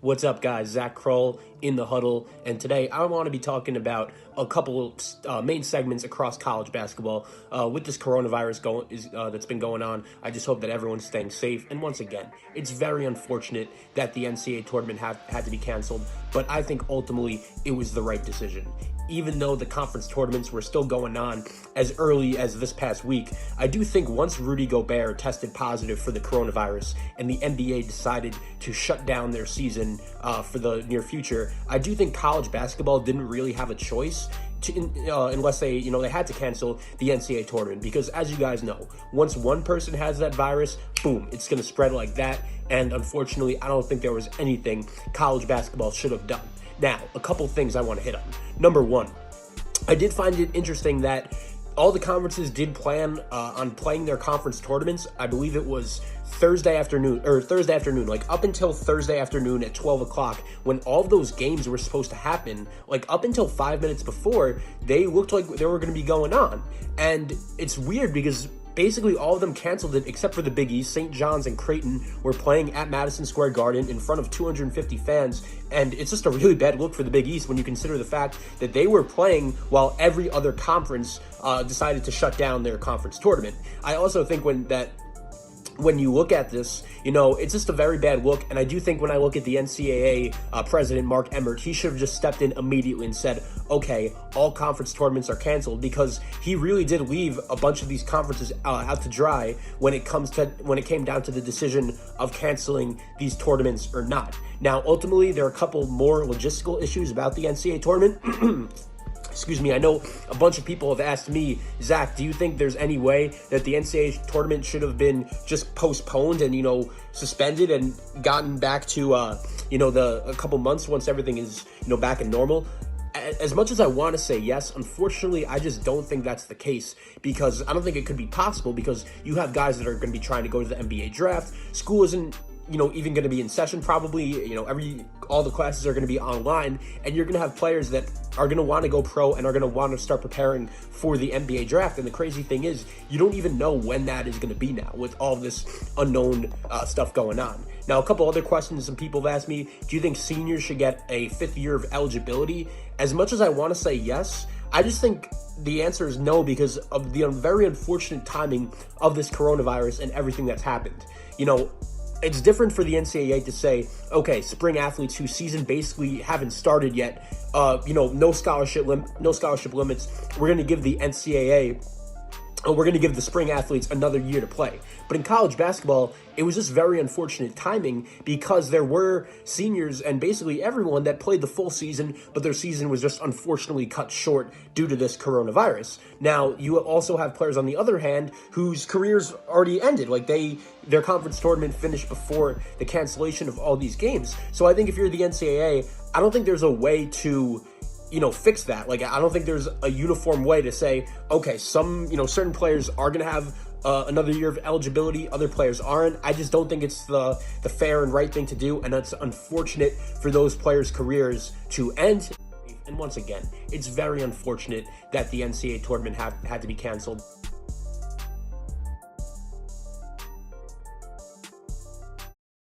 What's up, guys? Zach Kroll in the Huddle, and today I want to be talking about a couple main segments across college basketball. With this coronavirus that's been going on, I just hope that everyone's staying safe. And once again, it's very unfortunate that the NCAA tournament had to be canceled, but I think ultimately it was the right decision. Even though the conference tournaments were still going on as early as this past week, I do think once Rudy Gobert tested positive for the coronavirus and the NBA decided to shut down their season for the near future, I do think college basketball didn't really have a choice unless they had to cancel the NCAA tournament, because as you guys know, once one person has that virus, boom, it's going to spread like that. And unfortunately, I don't think there was anything college basketball should have done. Now, a couple things I want to hit on. Number one, I did find it interesting that all the conferences did plan on playing their conference tournaments. I believe it was Thursday afternoon, like up until Thursday afternoon at 12 o'clock, when all of those games were supposed to happen, like up until 5 minutes before, they looked like they were going to be going on. And it's weird because basically all of them canceled it except for the Big East. St. John's and Creighton were playing at Madison Square Garden in front of 250 fans, and it's just a really bad look for the Big East when you consider the fact that they were playing while every other conference decided to shut down their conference tournament. I also think when you look at this, it's just a very bad look. And I do think when I look at the NCAA president, Mark Emmert, he should have just stepped in immediately and said, okay, all conference tournaments are canceled, because he really did leave a bunch of these conferences out to dry when it came down to the decision of canceling these tournaments or not. Now, ultimately, there are a couple more logistical issues about the NCAA tournament. Excuse me, I know a bunch of people have asked me, Zach, do you think there's any way that the NCAA tournament should have been just postponed and, suspended and gotten back to, a couple months once everything is, back in normal? As much as I want to say yes, unfortunately, I just don't think that's the case, because I don't think it could be possible, because you have guys that are going to be trying to go to the NBA draft. School isn't even going to be in session probably. All the classes are going to be online, and you're going to have players that are going to want to go pro and are going to want to start preparing for the NBA draft. And the crazy thing is, you don't even know when that is going to be now with all this unknown stuff going on. Now, a couple other questions some people have asked me: do you think seniors should get a fifth year of eligibility? As much as I want to say yes, I just think the answer is no, because of the very unfortunate timing of this coronavirus and everything that's happened. It's different for the NCAA to say, okay, spring athletes whose season basically haven't started yet, no scholarship limits. We're going to give the NCAA, we're going to give the spring athletes another year to play. But in college basketball, it was just very unfortunate timing, because there were seniors and basically everyone that played the full season, but their season was just unfortunately cut short due to this coronavirus. Now, you also have players on the other hand whose careers already ended. Like their conference tournament finished before the cancellation of all these games. So I think if you're the NCAA, I don't think there's a way to fix that. Like, I don't think there's a uniform way to say, okay, some, certain players are going to have another year of eligibility, other players aren't. I just don't think it's the fair and right thing to do, and that's unfortunate for those players' careers to end. And once again, it's very unfortunate that the NCAA tournament had to be canceled.